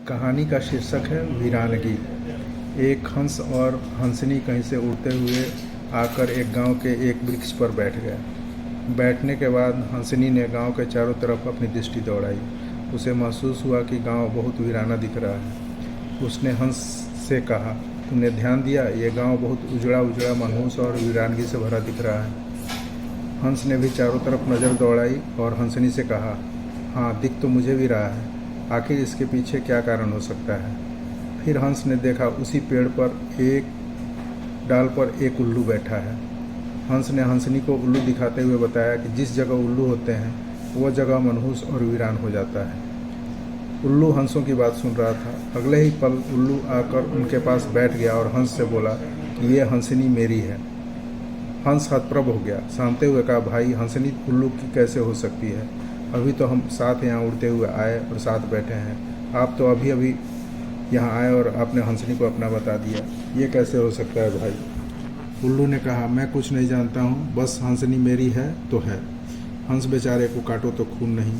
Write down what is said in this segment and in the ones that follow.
कहानी का शीर्षक है वीरानगी। एक हंस और हंसनी कहीं से उड़ते हुए आकर एक गांव के एक वृक्ष पर बैठ गए। बैठने के बाद हंसनी ने गांव के चारों तरफ अपनी दृष्टि दौड़ाई। उसे महसूस हुआ कि गांव बहुत वीराना दिख रहा है। उसने हंस से कहा, तुमने ध्यान दिया, ये गांव बहुत उजड़ा उजड़ा, मनहूस और वीरानगी से भरा दिख रहा है। हंस ने भी चारों तरफ नज़र दौड़ाई और हंसनी से कहा, हाँ, दिख तो मुझे भी रहा है। आखिर इसके पीछे क्या कारण हो सकता है? फिर हंस ने देखा, उसी पेड़ पर एक डाल पर एक उल्लू बैठा है। हंस ने हंसनी को उल्लू दिखाते हुए बताया कि जिस जगह उल्लू होते हैं वह जगह मनहूस और वीरान हो जाता है। उल्लू हंसों की बात सुन रहा था। अगले ही पल उल्लू आकर उनके पास बैठ गया और हंस से बोला कि ये हंसनी मेरी है। हंस हतप्रभ हो गया। सामते हुए कहा, भाई, हंसनी उल्लू की कैसे हो सकती है? अभी तो हम साथ यहाँ उड़ते हुए आए और साथ बैठे हैं। आप तो अभी अभी यहाँ आए और आपने हंसनी को अपना बता दिया। ये कैसे हो सकता है भाई? उल्लू ने कहा, मैं कुछ नहीं जानता हूँ, बस हंसनी मेरी है तो है। हंस बेचारे को काटो तो खून नहीं।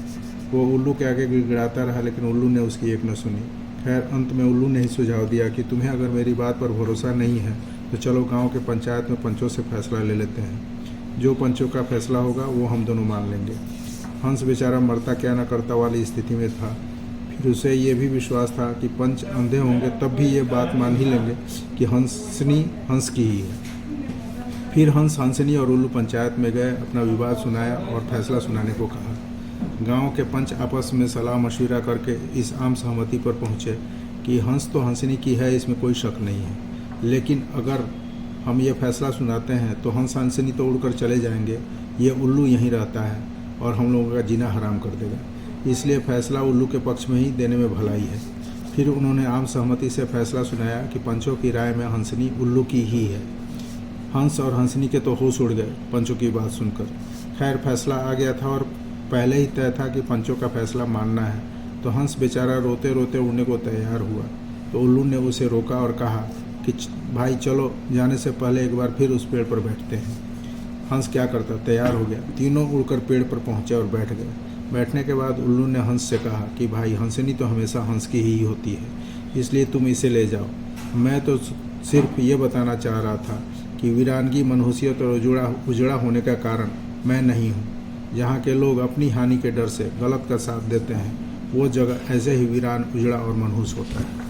वो उल्लू के आगे गिड़गिड़ाता रहा, लेकिन उल्लू ने उसकी एक न सुनी। खैर, अंत में उल्लू ने ही सुझाव दिया कि तुम्हें अगर मेरी बात पर भरोसा नहीं है तो चलो गांव के पंचायत में पंचों से फैसला ले लेते हैं। जो पंचों का फैसला होगा वो हम दोनों मान लेंगे। हंस बेचारा मरता क्या न करता वाली स्थिति में था। फिर उसे ये भी विश्वास था कि पंच अंधे होंगे तब भी ये बात मान ही लेंगे कि हंसनी हंस की ही है। फिर हंस, हंसनी और उल्लू पंचायत में गए, अपना विवाद सुनाया और फैसला सुनाने को कहा। गांव के पंच आपस में सलाह मशविरा करके इस आम सहमति पर पहुंचे कि हंस तो हंसनी की है, इसमें कोई शक नहीं है। लेकिन अगर हम ये फैसला सुनाते हैं तो हंस हंसनी तो उड़कर चले जाएंगे, ये उल्लू यहीं रहता है और हम लोगों का जीना हराम कर देगा। इसलिए फैसला उल्लू के पक्ष में ही देने में भलाई है। फिर उन्होंने आम सहमति से फैसला सुनाया कि पंचों की राय में हंसनी उल्लू की ही है। हंस और हंसनी के तो होश उड़ गए पंचों की बात सुनकर। खैर, फैसला आ गया था और पहले ही तय था कि पंचों का फैसला मानना है। तो हंस बेचारा रोते रोते उड़ने को तैयार हुआ। तो उल्लू ने उसे रोका और कहा कि भाई चलो, जाने से पहले एक बार फिर उस पेड़ पर बैठते हैं। हंस क्या करता, तैयार हो गया। तीनों उड़कर पेड़ पर पहुंचे और बैठ गए। बैठने के बाद उल्लू ने हंस से कहा कि भाई, हंसनी तो हमेशा हंस की ही होती है, इसलिए तुम इसे ले जाओ। मैं तो सिर्फ ये बताना चाह रहा था कि वीरानगी, मनहूसियत और उजड़ा होने का कारण मैं नहीं हूँ। जहाँ के लोग अपनी हानि के डर से गलत का साथ देते हैं वो जगह ऐसे ही वीरान, उजड़ा और मनहूस होता है।